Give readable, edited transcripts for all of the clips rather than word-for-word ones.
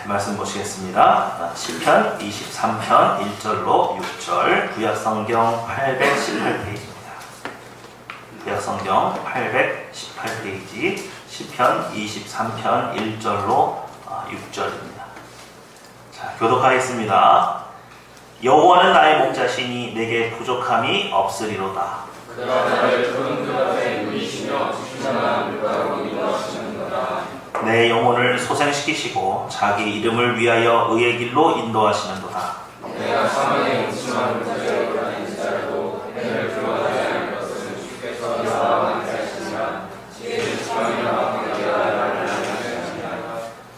말씀 보시겠습니다. 시편 23편 1절로 6절, 구약성경 818페이지입니다. 구약성경 818페이지, 시편 23편 1절로 6절입니다. 자, 교독하겠습니다. 여호와는 나의 목자시니 내게 부족함이 없으리로다. 그가 나를 푸른 그라에 누이시며 충만한 물가로 인도하시는도다. 내 영혼을 소생시키시고 자기 이름을 위하여 의의 길로 인도하시는도다. 내가 사망의 음침한 문제로 가는 자라도 해를 들어가지 않을 것은 주께서 나와 함께 하시니라. 지혜는 지방이나 관계가 나를 하시니라.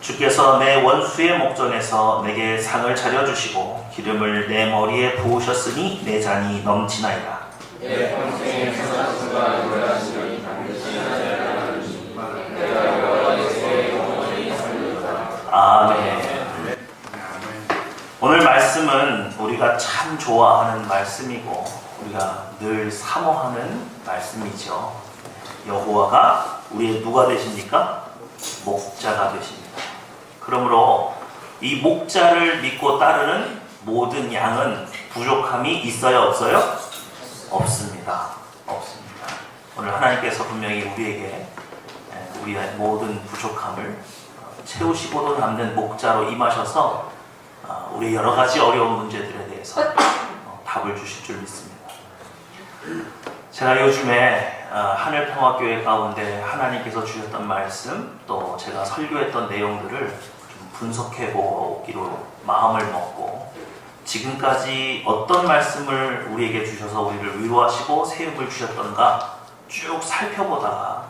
주께서 내 원수의 목전에서 내게 상을 차려주시고 기름을 내 머리에 부으셨으니 내 잔이 넘치나이다. 내 평생의 사사순과 요란시니 반드시 하지 않으니 내가 여호와의 영원히 살리로다. 아멘. 오늘 말씀은 우리가 참 좋아하는 말씀이고 우리가 늘 사모하는 말씀이죠. 여호와가 우리의 누가 되십니까? 목자가 되십니다. 그러므로 이 목자를 믿고 따르는 모든 양은 부족함이 있어요, 없어요? 없습니다. 없습니다. 오늘 하나님께서 분명히 우리에게 우리의 모든 부족함을 채우시고도 남는 목자로 임하셔서 우리 여러 가지 어려운 문제들에 대해서 답을 주실 줄 믿습니다. 제가 요즘에 하늘평화교회 가운데 하나님께서 주셨던 말씀, 또 제가 설교했던 내용들을 좀 분석해 보기로 마음을 먹고 지금까지 어떤 말씀을 우리에게 주셔서 우리를 위로하시고 세움을 주셨던가 쭉 살펴보다가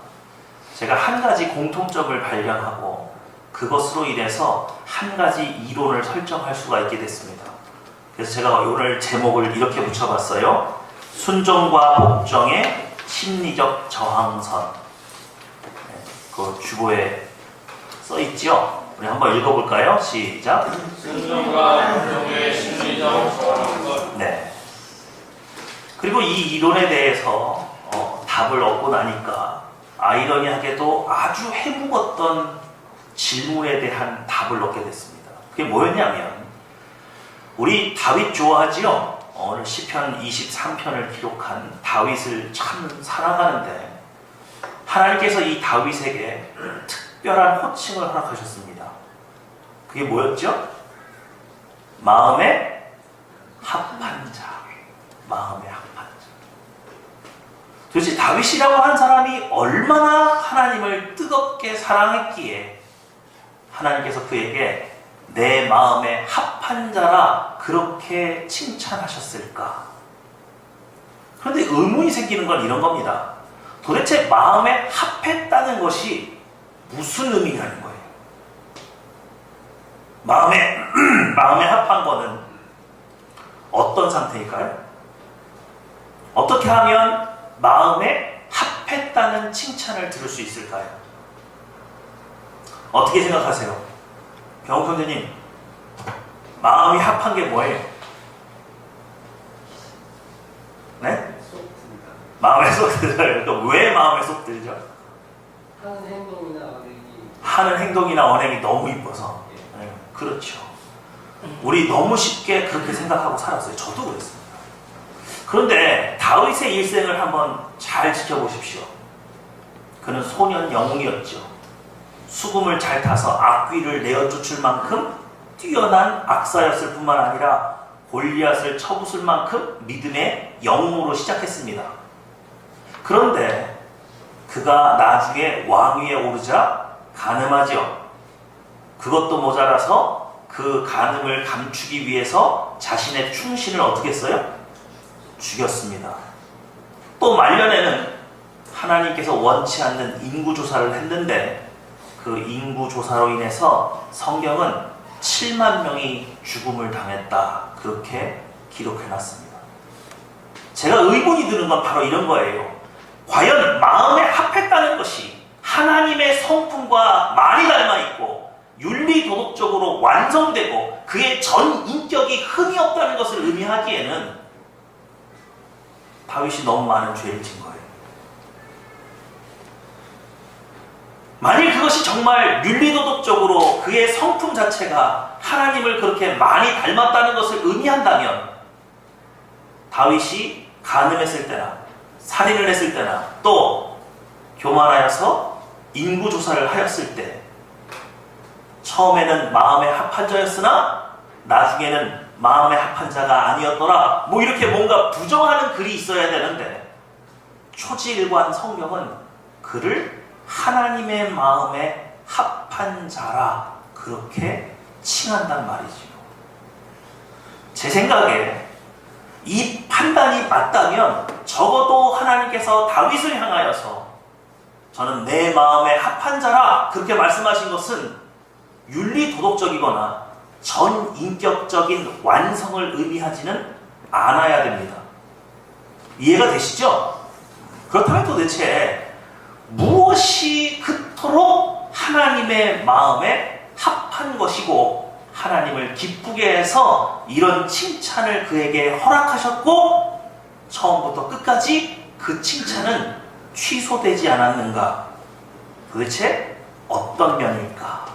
제가 한 가지 공통점을 발견하고 그것으로 인해서 한 가지 이론을 설정할 수가 있게 됐습니다. 그래서 제가 오늘 제목을 이렇게 붙여봤어요. 순종과 복종의 심리적 저항선. 그 주보에 써있죠? 우리 한번 읽어볼까요? 시작. 순종과 복종의 심리적 저항선. 네. 그리고 이 이론에 대해서 답을 얻고 나니까 아이러니하게도 아주 해묵었던 질문에 대한 답을 얻게 됐습니다. 그게 뭐였냐면 우리 다윗 좋아하지요? 오늘 시편 23편을 기록한 다윗을 참 사랑하는데 하나님께서 이 다윗에게 특별한 호칭을 허락하셨습니다. 그게 뭐였죠? 마음에 합한 자. 마음에 합한 자. 도대체 다윗이라고 하는 사람이 얼마나 하나님을 뜨겁게 사랑했기에 하나님께서 그에게 내 마음에 합한 자라 그렇게 칭찬하셨을까? 그런데 의문이 생기는 건 이런 겁니다. 도대체 마음에 합했다는 것이 무슨 의미냐는 거예요. 마음에 합한 거는 어떤 상태일까요? 어떻게 하면 마음에 합했다는 칭찬을 들을 수 있을까요? 어떻게 생각하세요? 병욱 선생님, 마음이 합한 게 뭐예요? 네? 마음에 쏙 들어요. 그러니까 왜 마음에 쏙 들죠? 하는 행동이나 언행이 너무 이뻐서. 네, 그렇죠. 우리 너무 쉽게 그렇게 생각하고 살았어요. 저도 그랬습니다. 그런데 다윗의 일생을 한번 잘 지켜보십시오. 그는 소년 영웅이었죠. 수금을 잘 타서 악귀를 내어쫓을 만큼 뛰어난 악사였을 뿐만 아니라 골리앗을 쳐부술 만큼 믿음의 영웅으로 시작했습니다. 그런데 그가 나중에 왕위에 오르자 간음하지요. 그것도 모자라서 그 간음을 감추기 위해서 자신의 충신을 어떻게 했어요? 죽였습니다. 또 말년에는 하나님께서 원치 않는 인구조사를 했는데 그 인구조사로 인해서 성경은 7만 명이 죽음을 당했다. 그렇게 기록해놨습니다. 제가 의문이 드는 건 바로 이런 거예요. 과연 마음에 합했다는 것이 하나님의 성품과 많이 닮아있고 윤리도덕적으로 완성되고 그의 전 인격이 흠이 없다는 것을 의미하기에는 다윗이 너무 많은 죄를 진 거예요. 만일 그것이 정말 윤리도덕적으로 그의 성품 자체가 하나님을 그렇게 많이 닮았다는 것을 의미한다면 다윗이 간음했을 때나 살인을 했을 때나 또 교만하여서 인구조사를 하였을 때 처음에는 마음의 합한 자였으나 나중에는 마음의 합한 자가 아니었더라, 뭐 이렇게 뭔가 부정하는 글이 있어야 되는데 초지일관 성경은 그를 하나님의 마음에 합한 자라 그렇게 칭한단 말이지요. 제 생각에 이 판단이 맞다면 적어도 하나님께서 다윗을 향하여서 저는 내 마음에 합한 자라 그렇게 말씀하신 것은 윤리도덕적이거나 전인격적인 완성을 의미하지는 않아야 됩니다. 이해가 되시죠? 그렇다면 도대체 무엇이 그토록 하나님의 마음에 합한 것이고 하나님을 기쁘게 해서 이런 칭찬을 그에게 허락하셨고 처음부터 끝까지 그 칭찬은 취소되지 않았는가? 도대체 어떤 면일까?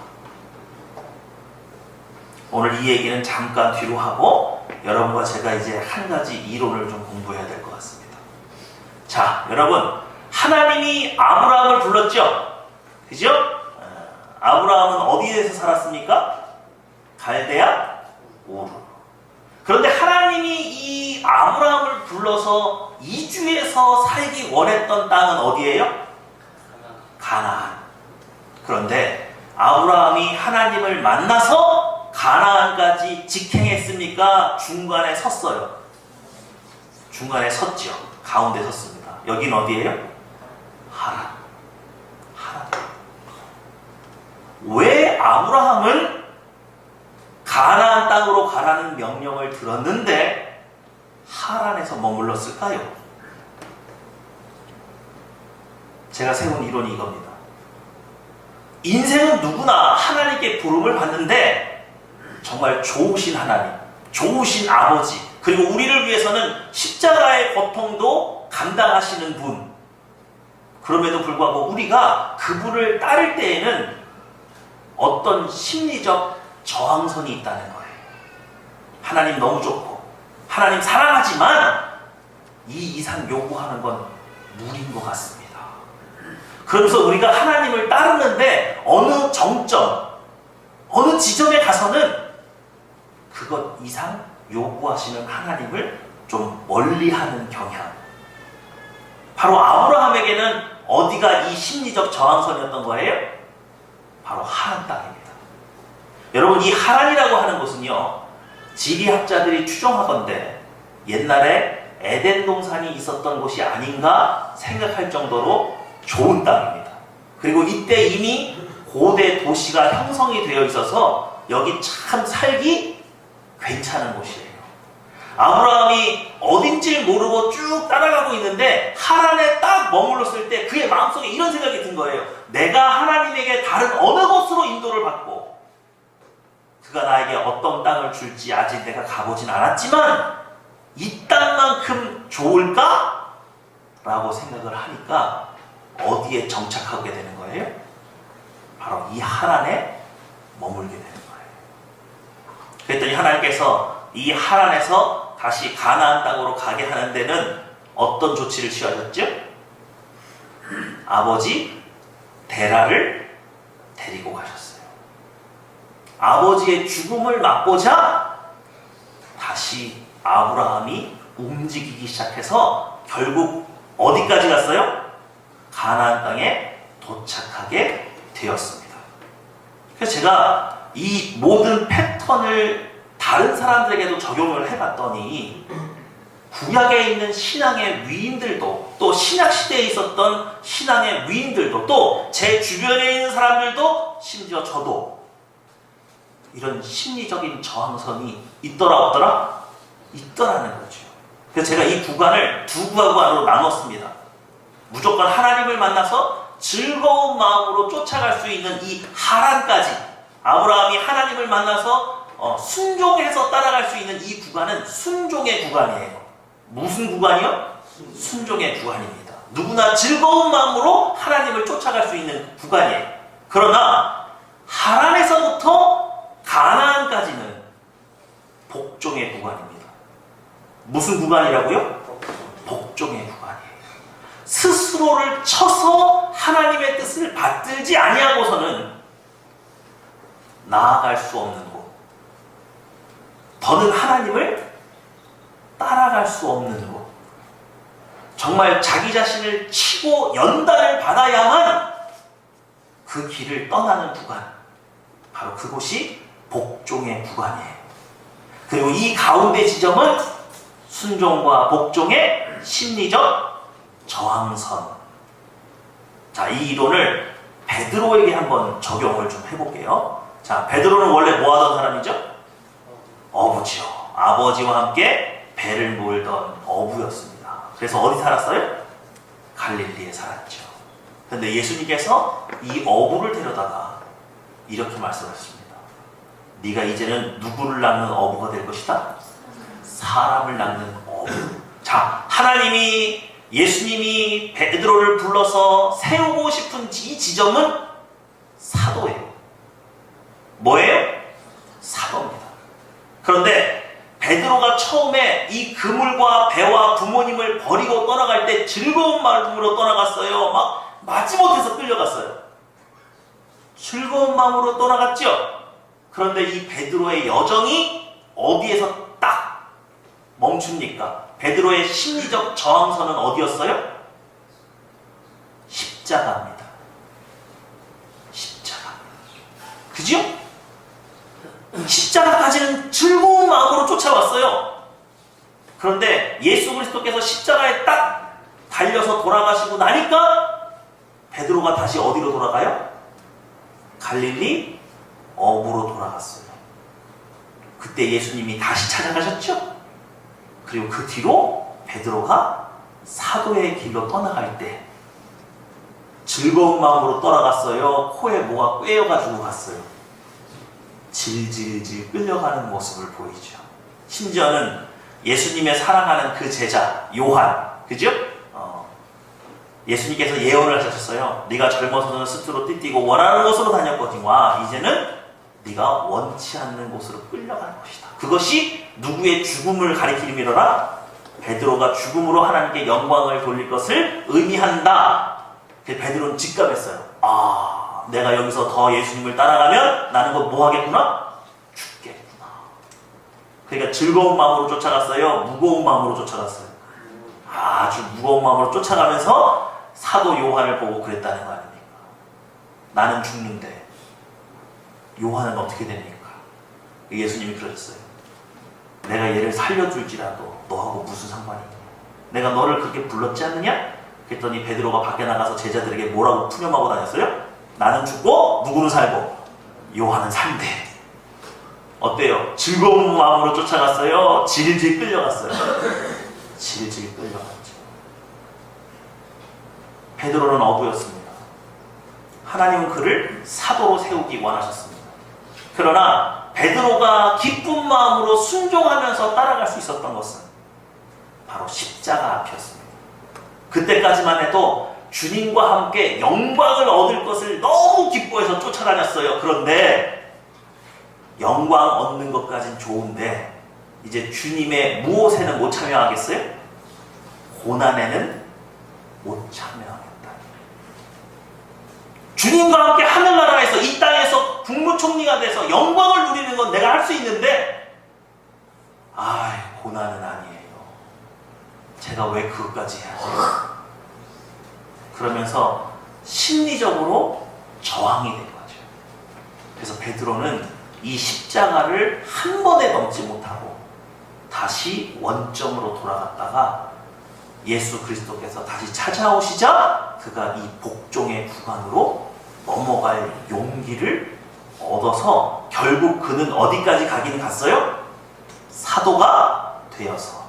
오늘 이 얘기는 잠깐 뒤로 하고 여러분과 제가 이제 한 가지 이론을 좀 공부해야 될 것 같습니다. 자, 여러분, 하나님이 아브라함을 불렀죠? 그죠? 아브라함은 어디에서 살았습니까? 갈대아 우르. 그런데 하나님이 이 아브라함을 불러서 이주해서 살기 원했던 땅은 어디예요? 가나안. 그런데 아브라함이 하나님을 만나서 가나안까지 직행했습니까? 중간에 섰어요. 중간에 섰죠. 가운데 섰습니다. 여긴 어디예요? 하란. 하란. 왜 아브라함은 가나안 땅으로 가라는 명령을 들었는데 하란에서 머물렀을까요? 제가 세운 이론이 이겁니다. 인생은 누구나 하나님께 부름을 받는데 정말 좋으신 하나님, 좋으신 아버지, 그리고 우리를 위해서는 십자가의 고통도 감당하시는 분, 그럼에도 불구하고 우리가 그분을 따를 때에는 어떤 심리적 저항선이 있다는 거예요. 하나님 너무 좋고 하나님 사랑하지만 이 이상 요구하는 건 무리인 것 같습니다. 그러면서 우리가 하나님을 따르는데 어느 정점, 어느 지점에 가서는 그것 이상 요구하시는 하나님을 좀 멀리하는 경향. 바로 아브라함에게는 어디가 이 심리적 저항선이었던 거예요? 바로 하란 땅입니다. 여러분, 이 하란이라고 하는 곳은요, 지리학자들이 추정하건대 옛날에 에덴 동산이 있었던 곳이 아닌가 생각할 정도로 좋은 땅입니다. 그리고 이때 이미 고대 도시가 형성이 되어 있어서 여기 참 살기 괜찮은 곳이에요. 아브라함이 어딘지 모르고 쭉 따라가고 있는데 하란에 딱 머물렀을 때 그의 마음속에 이런 생각이 든 거예요. 내가 하나님에게 다른 어느 곳으로 인도를 받고 그가 나에게 어떤 땅을 줄지 아직 내가 가보진 않았지만 이 땅만큼 좋을까? 라고 생각을 하니까 어디에 정착하게 되는 거예요? 바로 이 하란에 머물게 되는 거예요. 그랬더니 하나님께서 이 하란에서 다시 가나안 땅으로 가게 하는 데는 어떤 조치를 취하셨죠? 아버지 데라를 데리고 가셨어요. 아버지의 죽음을 맛보자 다시 아브라함이 움직이기 시작해서 결국 어디까지 갔어요? 가나안 땅에 도착하게 되었습니다. 그래서 제가 이 모든 패턴을 다른 사람들에게도 적용을 해봤더니 구약에 있는 신앙의 위인들도 또 신약시대에 있었던 신앙의 위인들도 또 제 주변에 있는 사람들도 심지어 저도 이런 심리적인 저항선이 있더라 없더라? 있더라는 거죠. 그래서 제가 이 구간을 두 구간으로 나눴습니다. 무조건 하나님을 만나서 즐거운 마음으로 쫓아갈 수 있는 이 하란까지, 아브라함이 하나님을 만나서 순종해서 따라갈 수 있는 이 구간은 순종의 구간이에요. 무슨 구간이요? 순종의 구간입니다. 누구나 즐거운 마음으로 하나님을 쫓아갈 수 있는 구간이에요. 그러나 하란에서부터 가나안까지는 복종의 구간입니다. 무슨 구간이라고요? 복종의 구간이에요. 스스로를 쳐서 하나님의 뜻을 받들지 아니하고서는 나아갈 수 없는 곳, 더는 하나님을 따라갈 수 없는 곳, 정말 자기 자신을 치고 연단을 받아야만 그 길을 떠나는 구간, 바로 그곳이 복종의 구간이에요. 그리고 이 가운데 지점은 순종과 복종의 심리적 저항선. 자, 이 이론을 베드로에게 한번 적용을 좀 해볼게요. 자, 베드로는 원래 뭐 하던 사람이죠? 어부지요. 아버지와 함께 배를 몰던 어부였습니다. 그래서 어디 살았어요? 갈릴리에 살았죠. 그런데 예수님께서 이 어부를 데려다가 이렇게 말씀하셨습니다. 네가 이제는 누구를 낚는 어부가 될 것이다? 사람을 낚는 어부. 자, 하나님이, 예수님이 베드로를 불러서 세우고 싶은 이 지점은 사도예요. 뭐예요? 사도입니다. 그런데 베드로가 처음에 이 그물과 배와 부모님을 버리고 떠나갈 때 즐거운 마음으로 떠나갔어요. 막 마지못해서 끌려갔어요. 즐거운 마음으로 떠나갔죠? 그런데 이 베드로의 여정이 어디에서 딱 멈춥니까? 베드로의 심리적 저항선은 어디였어요? 십자가입니다. 십자가. 그죠? 십자가까지는 즐거운 마음으로 쫓아왔어요. 그런데 예수 그리스도께서 십자가에 딱 달려서 돌아가시고 나니까 베드로가 다시 어디로 돌아가요? 갈릴리 어부로 돌아갔어요. 그때 예수님이 다시 찾아가셨죠? 그리고 그 뒤로 베드로가 사도의 길로 떠나갈 때 즐거운 마음으로 떠나갔어요? 코에 뭐가 꿰어가지고 갔어요? 질질질 끌려가는 모습을 보이죠. 심지어는 예수님의 사랑하는 그 제자 요한, 그죠? 예수님께서 예언을 하셨어요. 네가 젊어서는 스스로 띠띠고 원하는 곳으로 다녔거니와 이제는 네가 원치 않는 곳으로 끌려가는 것이다. 그것이 누구의 죽음을 가리킴이로라? 베드로가 죽음으로 하나님께 영광을 돌릴 것을 의미한다. 베드로는 직감했어요. 아, 내가 여기서 더 예수님을 따라가면 나는 뭐 하겠구나? 죽겠구나. 그러니까 즐거운 마음으로 쫓아갔어요? 무거운 마음으로 쫓아갔어요? 아주 무거운 마음으로 쫓아가면서 사도 요한을 보고 그랬다는 거 아닙니까? 나는 죽는데 요한은 어떻게 됩니까? 예수님이 그러셨어요. 내가 얘를 살려줄지라도 너하고 무슨 상관이냐? 내가 너를 그렇게 불렀지 않느냐? 그랬더니 베드로가 밖에 나가서 제자들에게 뭐라고 푸념하고 다녔어요? 나는 죽고 누구는 살고 요한은 산대. 어때요? 즐거운 마음으로 쫓아갔어요? 질질 끌려갔어요? 질질 끌려갔죠. 베드로는 어부였습니다. 하나님은 그를 사도로 세우기 원하셨습니다. 그러나 베드로가 기쁜 마음으로 순종하면서 따라갈 수 있었던 것은 바로 십자가 앞이었습니다. 그때까지만 해도 주님과 함께 영광을 얻을 것을 너무 기뻐해서 쫓아다녔어요. 그런데 영광 얻는 것까진 좋은데 이제 주님의 무엇에는 못 참여하겠어요? 고난에는 못 참여하겠다. 주님과 함께 하늘나라에서 이 땅에서 국무총리가 돼서 영광을 누리는 건 내가 할 수 있는데 고난은 아니에요. 제가 왜 그것까지 해야 돼요? 그러면서 심리적으로 저항이 된 거죠. 그래서 베드로는 이 십자가를 한 번에 넘지 못하고 다시 원점으로 돌아갔다가 예수 그리스도께서 다시 찾아오시자 그가 이 복종의 구간으로 넘어갈 용기를 얻어서 결국 그는 어디까지 가긴 갔어요? 사도가 되어서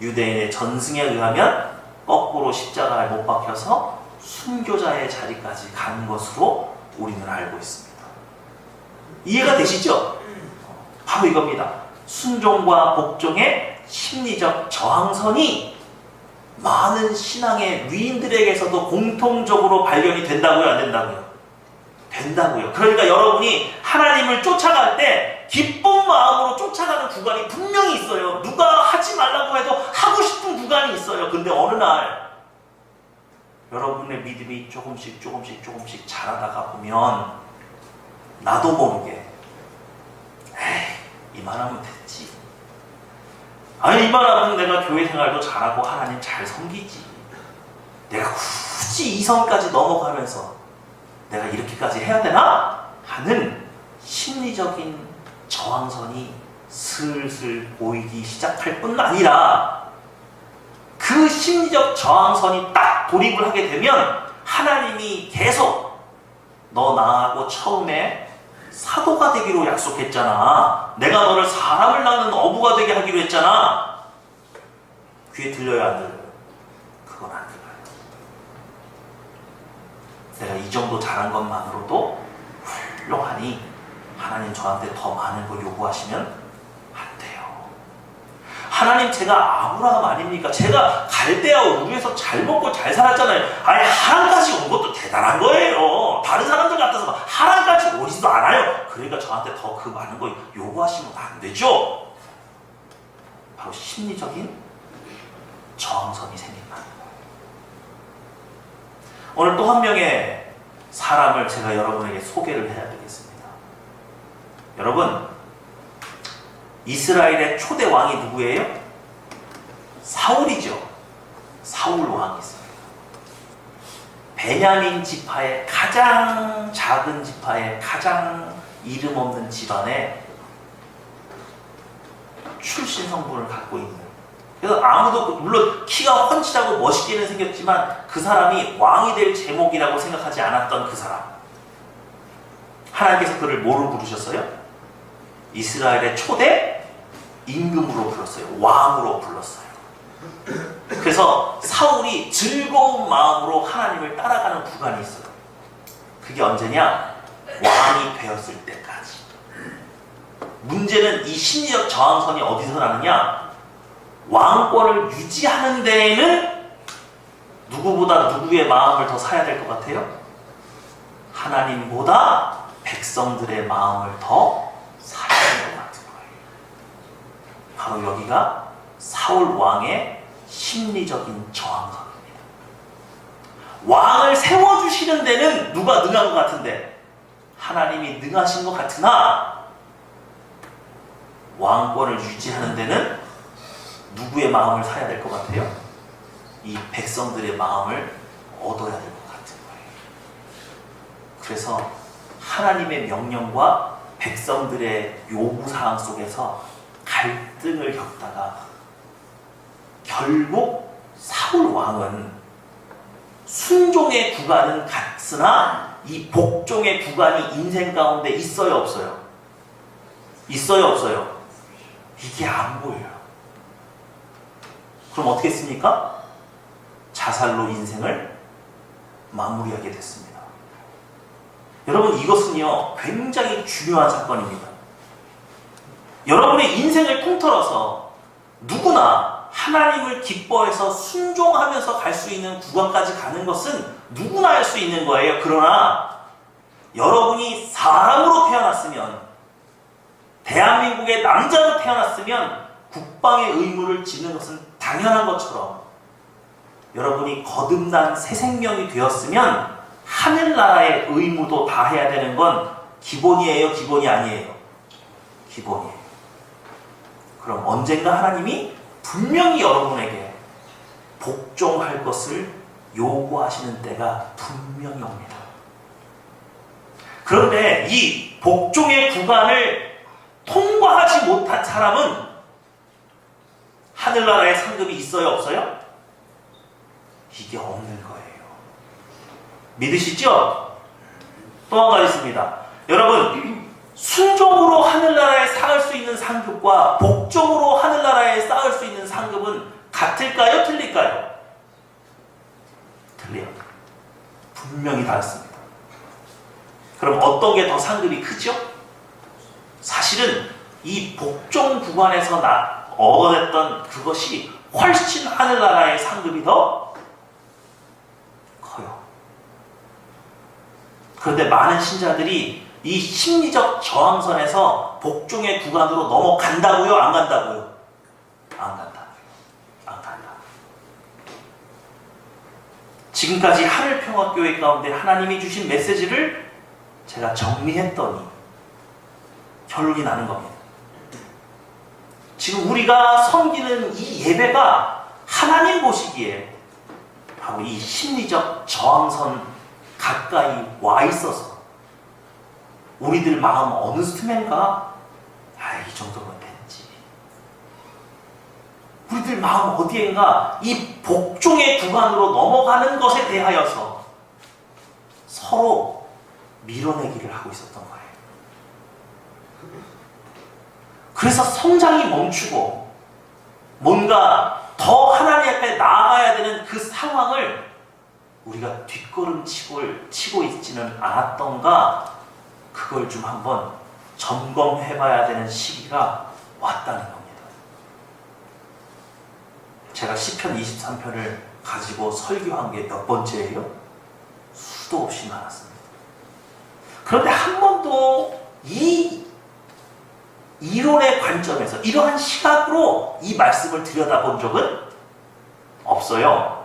유대인의 전승에 의하면 거꾸로 십자가에 못 박혀서 순교자의 자리까지 간 것으로 우리는 알고 있습니다. 이해가 되시죠? 바로 이겁니다. 순종과 복종의 심리적 저항선이 많은 신앙의 위인들에게서도 공통적으로 발견이 된다고요? 안 된다고요? 된다고요. 그러니까 여러분이 하나님을 쫓아갈 때 기쁜 마음으로 쫓아가는 구간이 분명히 있어요. 누가 하지 말라고 해도 하고 싶은 구간이 있어요. 근데 어느 날 여러분의 믿음이 조금씩 자라다가 보면 나도 모르게 에이, 이만하면 됐지. 아니, 이만하면 내가 교회 생활도 잘하고 하나님 잘 섬기지. 내가 굳이 이 선까지 넘어가면서 내가 이렇게까지 해야 되나? 하는 심리적인 저항선이 슬슬 보이기 시작할 뿐 아니라 그 심리적 저항선이 딱 돌입을 하게 되면 하나님이 계속 너 나하고 처음에 사도가 되기로 약속했잖아. 내가 너를 사람을 낳는 어부가 되게 하기로 했잖아. 귀에 들려요, 안 들려요? 그건 안 들려요. 내가 이 정도 잘한 것만으로도 훌륭하니 하나님 저한테 더 많은 걸 요구하시면 안 돼요. 하나님, 제가 아브라함 아닙니까? 제가 갈대아 우르에서 잘 먹고 잘 살았잖아요. 아니, 하란까지 온 것도 대단한 거예요. 다른 사람들 같아서 하란까지 오지도 않아요. 그러니까 저한테 더 그 많은 걸 요구하시면 안 되죠. 바로 심리적인 저항선이 생긴다는 거예요. 오늘 또 한 명의 사람을 제가 여러분에게 소개를 해야 되겠습니다. 여러분, 이스라엘의 초대 왕이 누구예요? 사울이죠. 사울 왕이 있어요. 베냐민 지파의 가장 작은 지파의 가장 이름 없는 집안의 출신 성분을 갖고 있는, 그래서 아무도, 물론 키가 훤칠하고 멋있게는 생겼지만 그 사람이 왕이 될 제목이라고 생각하지 않았던 그 사람. 하나님께서 그를 뭐로 부르셨어요? 이스라엘의 초대 임금으로 불렀어요. 왕으로 불렀어요. 그래서 사울이 즐거운 마음으로 하나님을 따라가는 구간이 있어요. 그게 언제냐? 왕이 되었을 때까지. 문제는 이 심리적 저항선이 어디서 나느냐? 왕권을 유지하는 데에는 누구보다 누구의 마음을 더 사야 될 것 같아요? 하나님보다 백성들의 마음을 더 사야 될 것 같은 거예요. 바로 여기가 사울 왕의 심리적인 저항선입니다. 왕을 세워주시는 데는 누가 능한 것 같은데? 하나님이 능하신 것 같으나 왕권을 유지하는 데는 누구의 마음을 사야 될 것 같아요? 이 백성들의 마음을 얻어야 될 것 같은 거예요. 그래서 하나님의 명령과 백성들의 요구사항 속에서 갈등을 겪다가 결국 사울 왕은 순종의 구간은 같으나 이 복종의 구간이 인생 가운데 있어요, 없어요? 있어요, 없어요? 이게 안 보여요. 그럼 어떻게 했습니까? 자살로 인생을 마무리하게 됐습니다. 여러분, 이것은요 굉장히 중요한 사건입니다. 여러분의 인생을 통틀어서 누구나 하나님을 기뻐해서 순종하면서 갈 수 있는 구간까지 가는 것은 누구나 할 수 있는 거예요. 그러나 여러분이 사람으로 태어났으면, 대한민국의 남자로 태어났으면 국방의 의무를 지는 것은 당연한 것처럼 여러분이 거듭난 새 생명이 되었으면 하늘나라의 의무도 다 해야 되는 건 기본이에요, 기본이 아니에요? 기본이에요. 그럼 언젠가 하나님이 분명히 여러분에게 복종할 것을 요구하시는 때가 분명히 옵니다. 그런데 이 복종의 구간을 통과하지 못한 사람은 하늘나라의 상급이 있어요, 없어요? 이게 없는 거예요. 믿으시죠? 또 한 가지 있습니다. 여러분, 순종으로 하늘나라에 쌓을 수 있는 상급과 복종으로 하늘나라에 쌓을 수 있는 상급은 같을까요? 틀릴까요? 틀려요. 분명히 다릅니다. 그럼 어떤 게 더 상급이 크죠? 사실은 이 복종 구간에서 얻어냈던 그것이 훨씬 하늘나라의 상급이 더 커요. 그런데 많은 신자들이 이 심리적 저항선에서 복종의 구간으로 넘어간다고요? 안 간다고요? 안 간다. 안 간다. 지금까지 하늘평화교회 가운데 하나님이 주신 메시지를 제가 정리했더니 결론이 나는 겁니다. 지금 우리가 섬기는 이 예배가 하나님 보시기에 바로 이 심리적 저항선 가까이 와 있어서 우리들 마음 어느 스트맨가? 이 정도면 됐지. 우리들 마음 어디엔가 이 복종의 구간으로 넘어가는 것에 대하여서 서로 밀어내기를 하고 있었던 거예요. 그래서 성장이 멈추고 뭔가 더 하나님 앞에 나아가야 되는 그 상황을 우리가 뒷걸음치고 있지는 않았던가, 그걸 좀 한번 점검해봐야 되는 시기가 왔다는 겁니다. 제가 시편 23편을 가지고 설교한 게 몇 번째예요? 수도 없이 많았습니다. 그런데 한 번도 이 이론의 관점에서 이러한 시각으로 이 말씀을 들여다본 적은 없어요.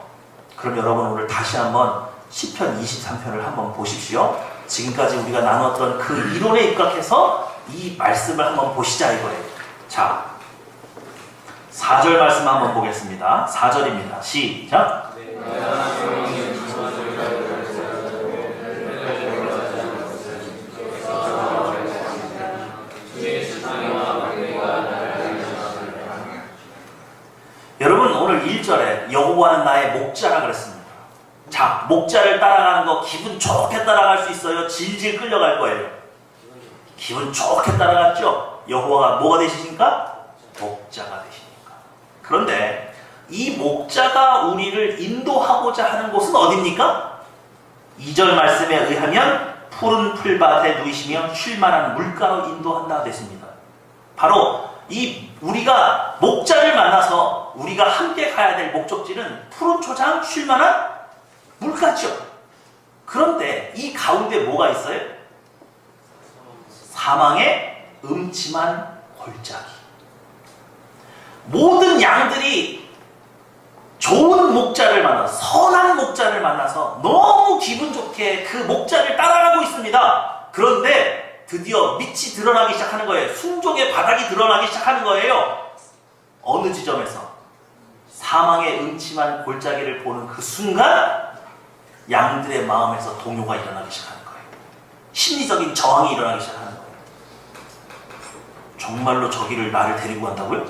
그럼 여러분 오늘 다시 한번 시편 23편을 한번 보십시오. 지금까지 우리가 나눴던 그 이론에 입각해서 이 말씀을 한번 보시자 이거예요. 자, 4절 말씀 한번 보겠습니다. 4절입니다. 시작. 여러분 오늘 1절에 여호와는 나의 목자라 그랬습니다. 자, 목자를 따라가는 거 기분 좋게 따라갈 수 있어요? 질질 끌려갈 거예요? 기분 좋게 따라갔죠? 여호와가 뭐가 되시니까? 목자가 되시니까. 그런데 이 목자가 우리를 인도하고자 하는 곳은 어디입니까? 2절 말씀에 의하면 푸른 풀밭에 누이시며 쉴만한 물가로 인도한다 됐습니다. 바로 이 우리가 목자를 만나서 우리가 함께 가야 될 목적지는 푸른 초장, 쉴만한 물가죠. 그런데 이 가운데 뭐가 있어요? 사망의 음침한 골짜기. 모든 양들이 좋은 목자를 만나서, 선한 목자를 만나서 너무 기분 좋게 그 목자를 따라가고 있습니다. 그런데 드디어 밑이 드러나기 시작하는 거예요. 순종의 바닥이 드러나기 시작하는 거예요. 어느 지점에서 사망의 음침한 골짜기를 보는 그 순간 양들의 마음에서 동요가 일어나기 시작하는 거예요. 심리적인 저항이 일어나기 시작하는 거예요. 정말로 저기를 나를 데리고 간다고요?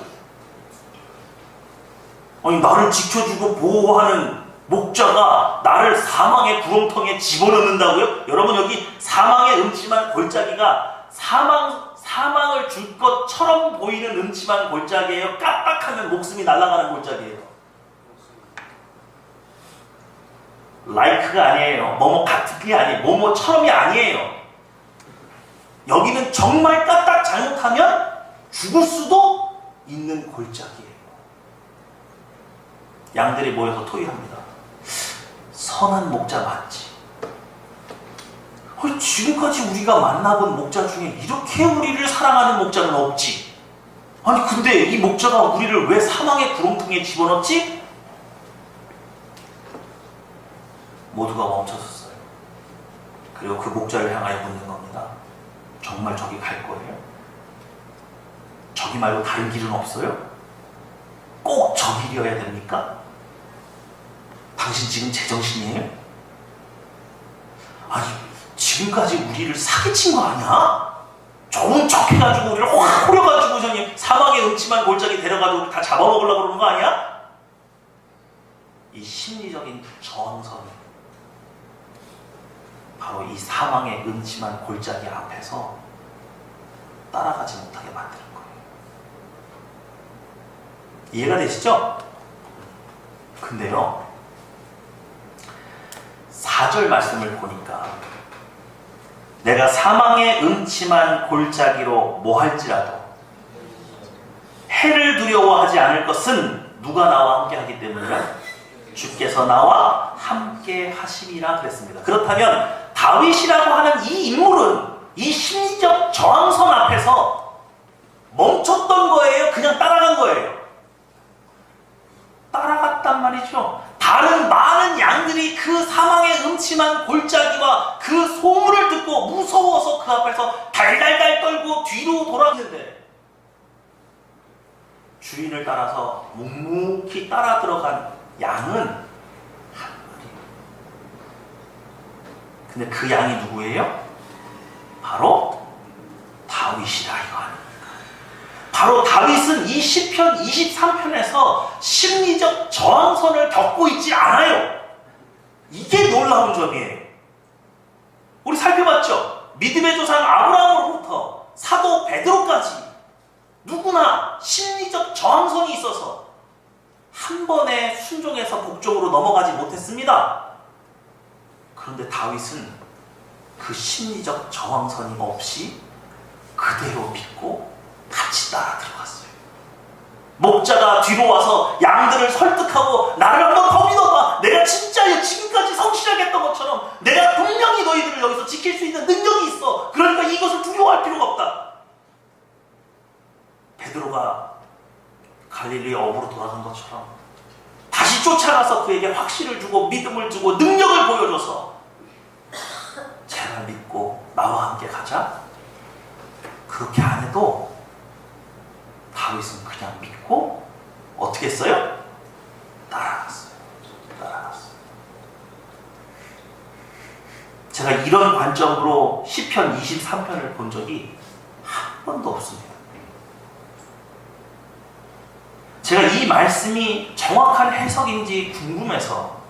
아니, 나를 지켜주고 보호하는 목자가 나를 사망의 구렁텅이에 집어넣는다고요? 여러분, 여기 사망의 음침한 골짜기가 사망을 줄 것처럼 보이는 음침한 골짜기예요? 깜빡하면 목숨이 날아가는 골짜기예요? 라이크가 아니에요. 뭐뭐 같은게 아니에요. 뭐뭐처럼이 아니에요. 여기는 정말 까딱 잘못하면 죽을 수도 있는 골짜기예요. 양들이 모여서 토의합니다. 선한 목자 맞지? 지금까지 우리가 만나본 목자 중에 이렇게 우리를 사랑하는 목자는 없지. 아니 근데 이 목자가 우리를 왜 사망의 구렁텅이에 집어넣지? 모두가 멈춰섰어요. 그리고 그 목자를 향하여 묻는 겁니다. 정말 저기 갈 거예요? 저기 말고 다른 길은 없어요? 꼭 저 길이어야 됩니까? 당신 지금 제정신이에요? 아니 지금까지 우리를 사기친 거 아니야? 좋은 척 해가지고 우리를 확 호려가지고 저기 사망의 음침한 골짜기 데려가지고 우리 다 잡아먹으려고 그러는 거 아니야? 이 심리적인 저항선, 바로 이 사망의 음침한 골짜기 앞에서 따라가지 못하게 만드는 거예요. 이해가 되시죠? 근데요, 4절 말씀을 보니까 내가 사망의 음침한 골짜기로 뭐할지라도 해를 두려워하지 않을 것은 누가 나와 함께 하기 때문이라? 주께서 나와 함께 하심이라 그랬습니다. 그렇다면 다윗이라고 하는 이 인물은 이 심리적 저항선 앞에서 멈췄던 거예요? 그냥 따라간 거예요? 따라갔단 말이죠. 다른 많은 양들이 그 사망의 음침한 골짜기와 그 소문을 듣고 무서워서 그 앞에서 달달달 떨고 뒤로 돌아가는데 주인을 따라서 묵묵히 따라 들어간 양은 한 마리. 근데 그 양이 누구예요? 바로 다윗이라 이거 아닙니까? 바로 다윗은 이 시편 23편에서 심리적 저항선을 겪고 있지 않아요. 이게 놀라운 점이에요. 우리 살펴봤죠? 믿음의 조상 아브라함으로부터 사도 베드로까지 누구나 심리적 저항선이 있어서 한 번에 순종해서 복종으로 넘어가지 못했습니다. 그런데 다윗은 그 심리적 저항선이 없이 그대로 믿고 같이 따라 들어갔어요. 목자가 뒤로 와서 양들을 설득하고 나를 한번 더 믿어봐. 내가 진짜 지금까지 성실하겠던 것처럼 내가 분명히 너희들을 여기서 지킬 수 있는 능력이 있어. 그러니까 이것을 두려워할 필요가 없다. 베드로가 갈릴리 어부로 돌아간 것처럼 다시 쫓아가서 그에게 확신을 주고 믿음을 주고 능력을 보여줘서 제발 믿고 나와 함께 가자. 그렇게 안 해도 다윗은 그냥 믿고 어떻게 했어요? 따라갔어요. 제가 이런 관점으로 시편 23편을 본 적이 한 번도 없습니다. 제가 이 말씀이 정확한 해석인지 궁금해서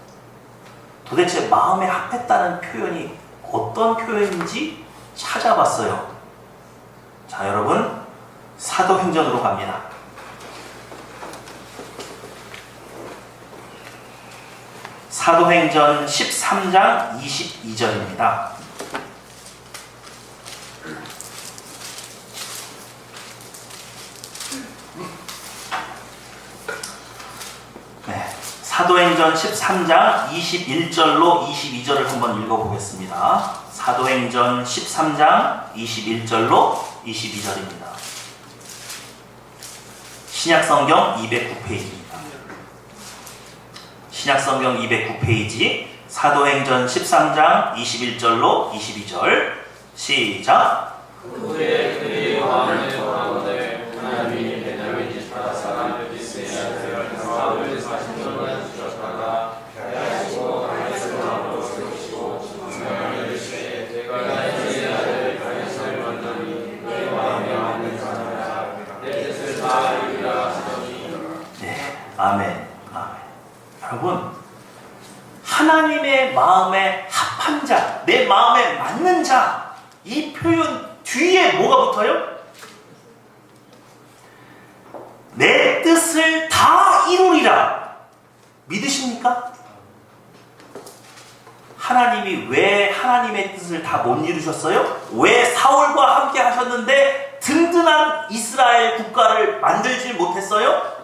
도대체 마음에 합했다는 표현이 어떤 표현인지 찾아봤어요. 자, 여러분, 사도행전으로 갑니다. 사도행전 13장 22절입니다. 네, 사도행전 13장 21절로 22절을 한번 읽어보겠습니다. 사도행전 13장 21절로 22절입니다. 신약성경 209페이지입니다. 신약성경 209페이지 사도행전 13장 21절로 22절 시작. 그의 마음을 전하건대 하나님이 베냐민 지파 사람 비스야를 사울을 40년간 주셨다가 패하시고 다윗을 왕으로 세우시고 명령을 주시되 내가 내 아들 다윗을 만나니 내 마음에 맞는 사람이라 내 뜻을 다 이루리라 하시더니. 네, 아멘. 여러분, 하나님의 마음에 합한 자, 내 마음에 맞는 자, 이 표현 뒤에 뭐가 붙어요? 내 뜻을 다 이루리라. 믿으십니까? 하나님이 왜 하나님의 뜻을 다 못 이루셨어요? 왜 사울과 함께 하셨는데 든든한 이스라엘 국가를 만들지 못했어요?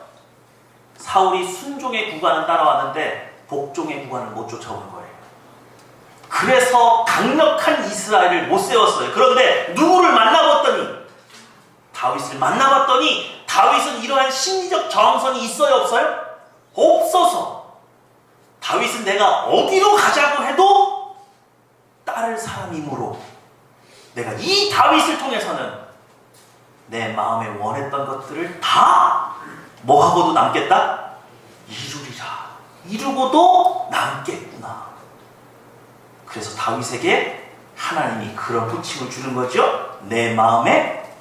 사울이 순종의 구간은 따라왔는데 복종의 구간을 못 쫓아오는 거예요. 그래서 강력한 이스라엘을 못 세웠어요. 그런데 누구를 만나봤더니 다윗을 만나봤더니 다윗은 이러한 심리적 저항선이 있어요, 없어요? 없어서 다윗은 내가 어디로 가자고 해도 따를 사람이므로 내가 이 다윗을 통해서는 내 마음에 원했던 것들을 다 뭐하고도 남겠다? 이루리라. 이루고도 남겠구나. 그래서 다윗에게 하나님이 그런 호칭을 주는 거죠. 내 마음에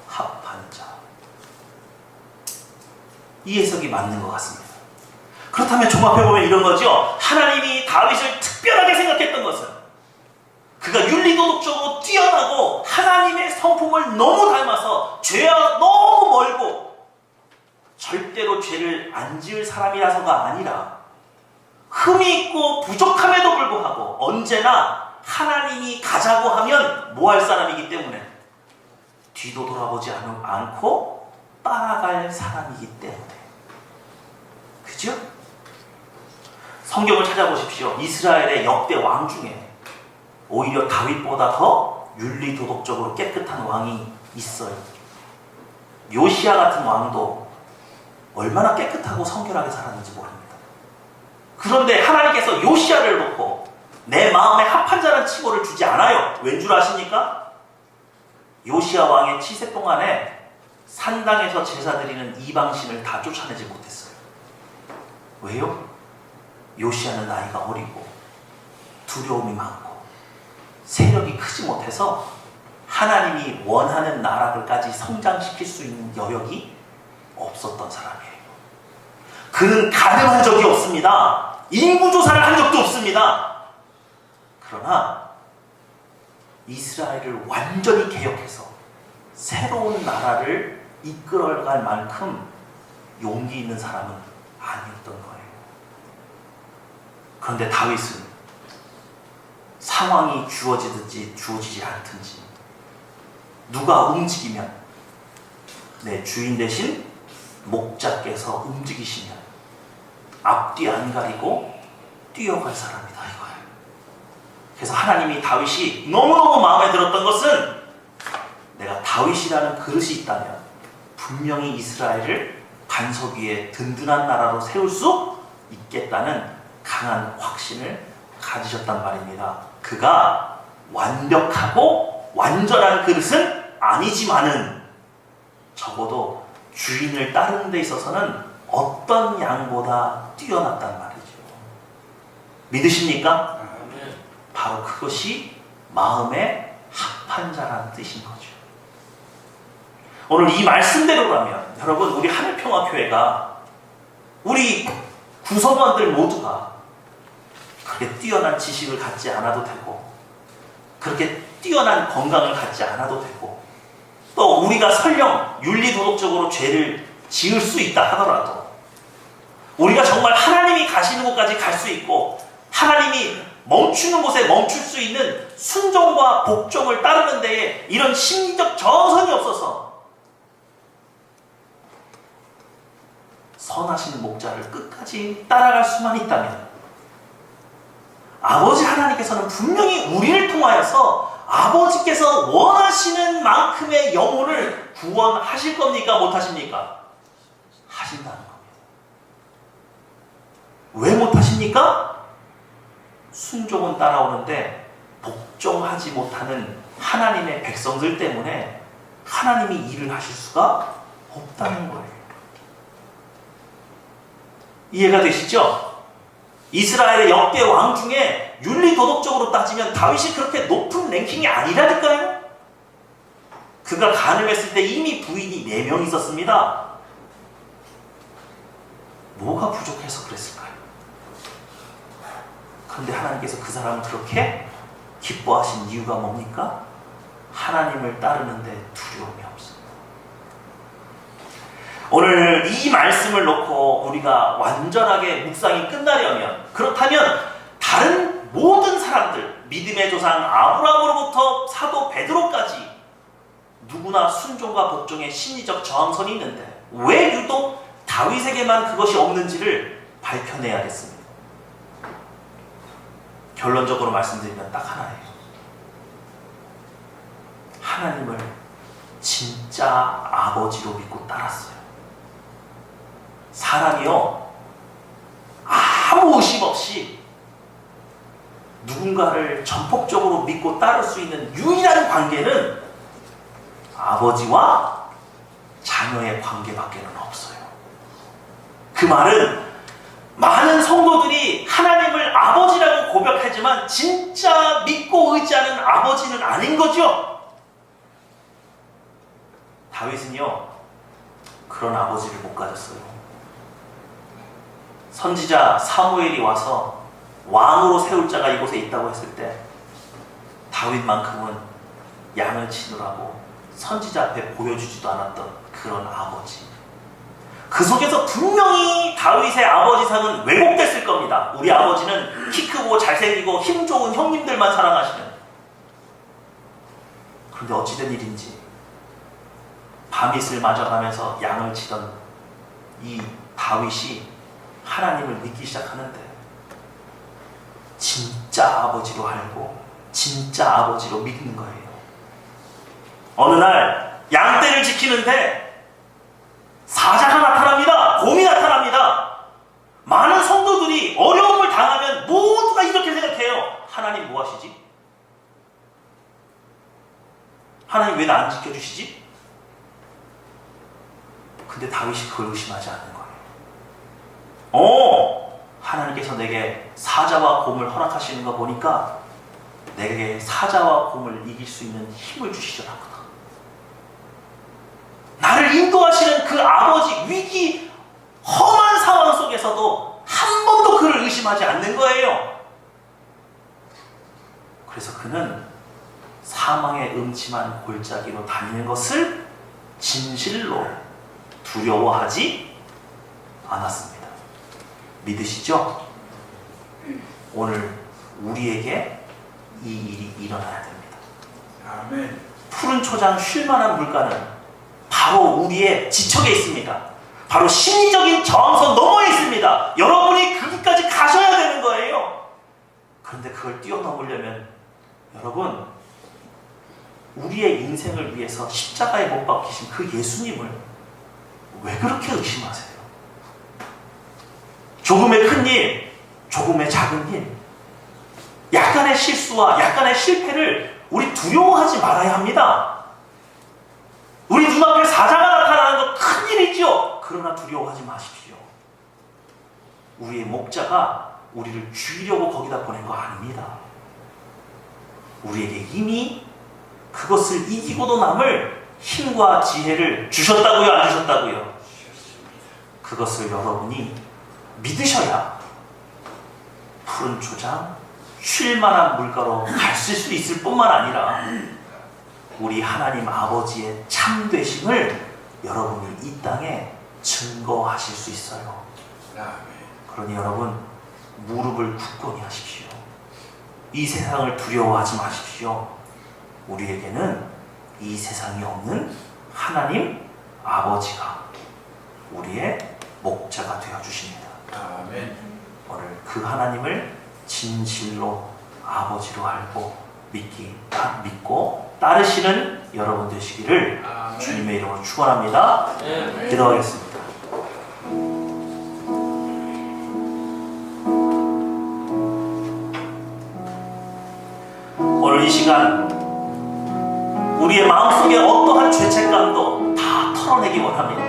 합한 자. 이 해석이 맞는 것 같습니다. 그렇다면 종합해보면 이런 거죠. 하나님이 다윗을 특별하게 생각했던 것은 그가 윤리도덕적으로 뛰어나고 하나님의 성품을 너무 닮아서 죄와 너무 멀고 절대로 죄를 안 지을 사람이라서가 아니라 흠이 있고 부족함에도 불구하고 언제나 하나님이 가자고 하면 뭐 할 사람이기 때문에 뒤도 돌아보지 않고 따라갈 사람이기 때문에. 그죠? 성경을 찾아보십시오. 이스라엘의 역대 왕 중에 오히려 다윗보다 더 윤리도덕적으로 깨끗한 왕이 있어요. 요시야 같은 왕도 얼마나 깨끗하고 성결하게 살았는지 모릅니다. 그런데 하나님께서 요시야를 놓고 내 마음에 합한 자라는 칭호를 주지 않아요. 왠 줄 아십니까? 요시야 왕의 치세 동안에 산당에서 제사 드리는 이방신을 다 쫓아내지 못했어요. 왜요? 요시야는 나이가 어리고 두려움이 많고 세력이 크지 못해서 하나님이 원하는 나라를까지 성장시킬 수 있는 여력이 없었던 사람이에요. 그는 가늠한 적이 없습니다. 인구조사를 한 적도 없습니다. 그러나 이스라엘을 완전히 개혁해서 새로운 나라를 이끌어갈 만큼 용기 있는 사람은 아니었던 거예요. 그런데 다윗은 상황이 주어지든지 주어지지 않든지 누가 움직이면 내 주인 대신 목자께서 움직이시면 앞뒤 안 가리고 뛰어갈 사람이다 이거예요. 그래서 하나님이 다윗이 너무너무 마음에 들었던 것은 내가 다윗이라는 그릇이 있다면 분명히 이스라엘을 반석 위에 든든한 나라로 세울 수 있겠다는 강한 확신을 가지셨단 말입니다. 그가 완벽하고 완전한 그릇은 아니지만은 적어도 주인을 따르는 데 있어서는 어떤 양보다 뛰어났단 말이죠. 믿으십니까? 바로 그것이 마음에 합한 자라는 뜻인 거죠. 오늘 이 말씀대로라면 여러분 우리 하늘평화교회가 우리 구성원들 모두가 그렇게 뛰어난 지식을 갖지 않아도 되고 그렇게 뛰어난 건강을 갖지 않아도 되고 또 우리가 설령 윤리도덕적으로 죄를 지을 수 있다 하더라도 우리가 정말 하나님이 가시는 곳까지 갈 수 있고 하나님이 멈추는 곳에 멈출 수 있는 순종과 복종을 따르는 데에 이런 심리적 저성이 없어서 선하신 목자를 끝까지 따라갈 수만 있다면 아버지 하나님께서는 분명히 우리를 통하여서 아버지께서 원하시는 만큼의 영혼을 구원하실 겁니까? 못하십니까? 하신다는 겁니다. 왜 못하십니까? 순종은 따라오는데 복종하지 못하는 하나님의 백성들 때문에 하나님이 일을 하실 수가 없다는 거예요. 이해가 되시죠? 이스라엘의 역대 왕 중에 윤리도덕적으로 따지면 다윗이 그렇게 높은 랭킹이 아니라니까요. 그가 간음했을 때 이미 부인이 4명 있었습니다. 뭐가 부족해서 그랬을까요? 그런데 하나님께서 그 사람을 그렇게 기뻐하신 이유가 뭡니까? 하나님을 따르는데 두려움이 없습니다. 오늘 이 말씀을 놓고 우리가 완전하게 묵상이 끝나려면 그렇다면 다른 모든 사람들 믿음의 조상 아브라함으로부터 사도 베드로까지 누구나 순종과 복종의 심리적 저항선이 있는데 왜 유독 다윗에게만 그것이 없는지를 밝혀내야겠습니다. 결론적으로 말씀드리면 딱 하나예요. 하나님을 진짜 아버지로 믿고 따랐어요. 사람이요 아무 의심 없이 누군가를 전폭적으로 믿고 따를 수 있는 유일한 관계는 아버지와 자녀의 관계밖에는 없어요. 그 말은 많은 성도들이 하나님을 아버지라고 고백하지만 진짜 믿고 의지하는 아버지는 아닌 거죠. 다윗은요 그런 아버지를 못 가졌어요. 선지자 사무엘이 와서 왕으로 세울 자가 이곳에 있다고 했을 때 다윗만큼은 양을 치느라고 선지자 앞에 보여주지도 않았던 그런 아버지. 그 속에서 분명히 다윗의 아버지상은 왜곡됐을 겁니다. 우리 아버지는 키 크고 잘생기고 힘 좋은 형님들만 사랑하시는. 그런데 어찌된 일인지 밤이슬 맞아가면서 양을 치던 이 다윗이 하나님을 믿기 시작하는데 진짜 아버지로 알고 진짜 아버지로 믿는 거예요. 어느 날 양떼를 지키는데 사자가 나타납니다. 곰이 나타납니다. 많은 성도들이 어려움을 당하면 모두가 이렇게 생각해요. 하나님 뭐 하시지? 하나님 왜 나 안 지켜주시지? 근데 다윗이 그걸 의심하지 않는 거예요. 하나님께서 내게 사자와 곰을 허락하시는 거 보니까 내게 사자와 곰을 이길 수 있는 힘을 주시더라구나. 나를 인도하시는 그 아버지, 위기 험한 상황 속에서도 한 번도 그를 의심하지 않는 거예요. 그래서 그는 사망의 음침한 골짜기로 다니는 것을 진실로 두려워하지 않았습니다. 믿으시죠? 오늘 우리에게 이 일이 일어나야 됩니다. 아멘. 푸른 초장 쉴만한 물가는 바로 우리의 지척에 있습니다. 바로 심리적인 저항선 너머에 있습니다. 여러분이 거기까지 가셔야 되는 거예요. 그런데 그걸 뛰어넘으려면 여러분, 우리의 인생을 위해서 십자가에 못 박히신 그 예수님을 왜 그렇게 의심하세요? 조금의 큰 일, 조금의 작은 일, 약간의 실수와 약간의 실패를 우리 두려워하지 말아야 합니다. 우리 눈앞에 사자가 나타나는 건 큰일이죠. 그러나 두려워하지 마십시오. 우리의 목자가 우리를 죽이려고 거기다 보낸 거 아닙니다. 우리에게 이미 그것을 이기고도 남을 힘과 지혜를 주셨다고요, 안 주셨다고요? 그것을 여러분이 믿으셔야 푸른 초장, 쉴만한 물가로 가실 수 있을 뿐만 아니라 우리 하나님 아버지의 참되심을 여러분이 이 땅에 증거하실 수 있어요. 그러니 여러분, 무릎을 굳건히 하십시오. 이 세상을 두려워하지 마십시오. 우리에게는 이 세상이 없는 하나님 아버지가 우리의 목자가 되어주십니다. 아멘. 오늘 그 하나님을 진실로 아버지로 알고 믿고 따르시는 여러분 되시기를 아멘. 주님의 이름으로 축원합니다. 기도하겠습니다. 오늘 이 시간 우리의 마음속에 어떠한 죄책감도 다 털어내기 원합니다.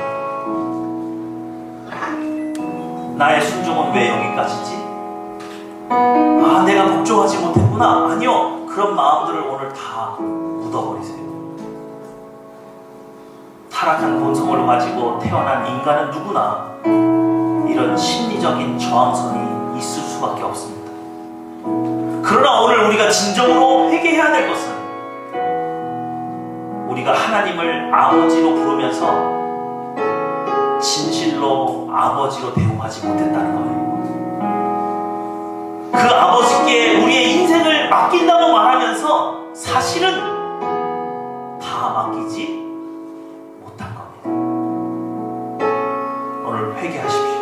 나의 순종은 왜 여기까지지? 내가 복종하지 못했구나. 아니요. 그런 마음들을 오늘 다 묻어버리세요. 타락한 본성을 가지고 태어난 인간은 누구나 이런 심리적인 저항선이 있을 수밖에 없습니다. 그러나 오늘 우리가 진정으로 회개해야 될 것은 우리가 하나님을 아버지로 부르면서 진실로 아버지로 대우하지 못했다는 거예요. 그 아버지께 우리의 인생을 맡긴다고 말하면서 사실은 다 맡기지 못한 겁니다. 오늘 회개하십시오.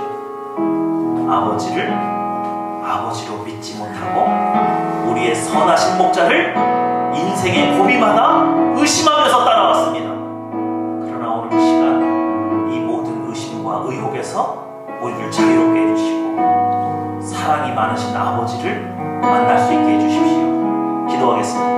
아버지를 아버지로 믿지 못하고 우리의 선하신 목자를 인생의 고비마다 의심하면서 따라왔습니다. 그러나 오늘 이 시간 이 모든 의심과 의혹에서 우리를 자유롭게 해주시고 사랑이 많으신 아버지를 만날 수 있게 해주십시오. 기도하겠습니다.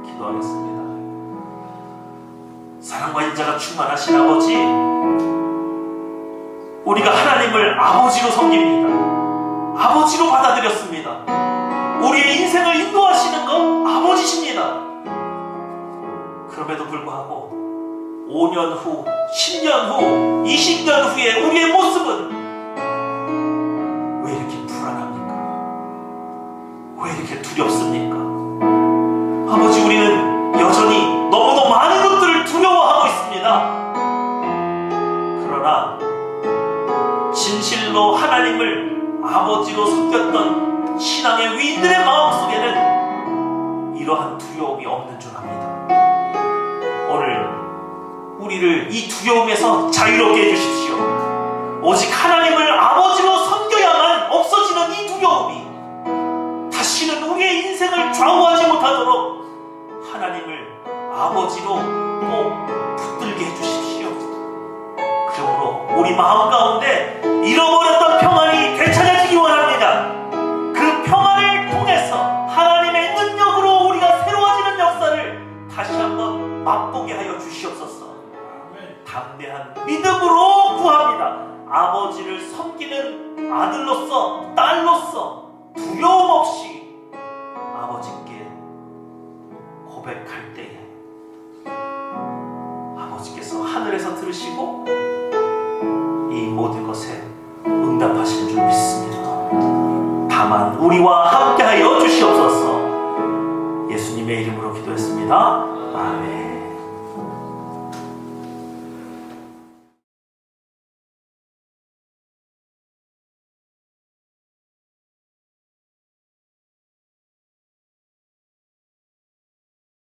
기도하겠습니다. 사랑과 인자가 충만하신 아버지, 우리가 하나님을 아버지로 섬깁니다. 아버지로 받아들였습니다. 우리의 인생을 인도하시는 건 아버지십니다. 그럼에도 불구하고 5년 후, 10년 후, 20년 후에 우리의 모습은 왜 이렇게 불안합니까? 왜 이렇게 두렵습니까? 아버지, 우리는 여전히 너무도 많은 것들을 두려워하고 있습니다. 그러나 진실로 하나님을 아버지로 섬겼던 신앙의 위인들의 마음속에는 이러한 두려움이 없는 줄 압니다. 오늘 우리를 이 두려움에서 자유롭게 해주십시오. 오직 하나님을 아버지로 섬겨야만 없어지는 이 두려움이 다시는 우리의 인생을 좌우하지 못하도록 하나님을 아버지로 꼭 붙들게 해주십시오. 그러므로 우리 마음 가운데 잃어버렸던 평안이 되찾아지기 원합니다. 그 평안을 통해서 하나님의 능력으로 우리가 새로워지는 역사를 다시 한번 맛보게 하여 주시옵소서. 담대한 믿음으로 구합니다. 아버지를 섬기는 아들로서, 딸로서 두려움 없이 아버지께 고백할 때에 아버지께서 하늘에서 들으시고 이 모든 것에 응답하시는 줄 믿습니다. 다만 우리와 함께하여 주시옵소서. 예수님의 이름으로 기도했습니다. 아멘.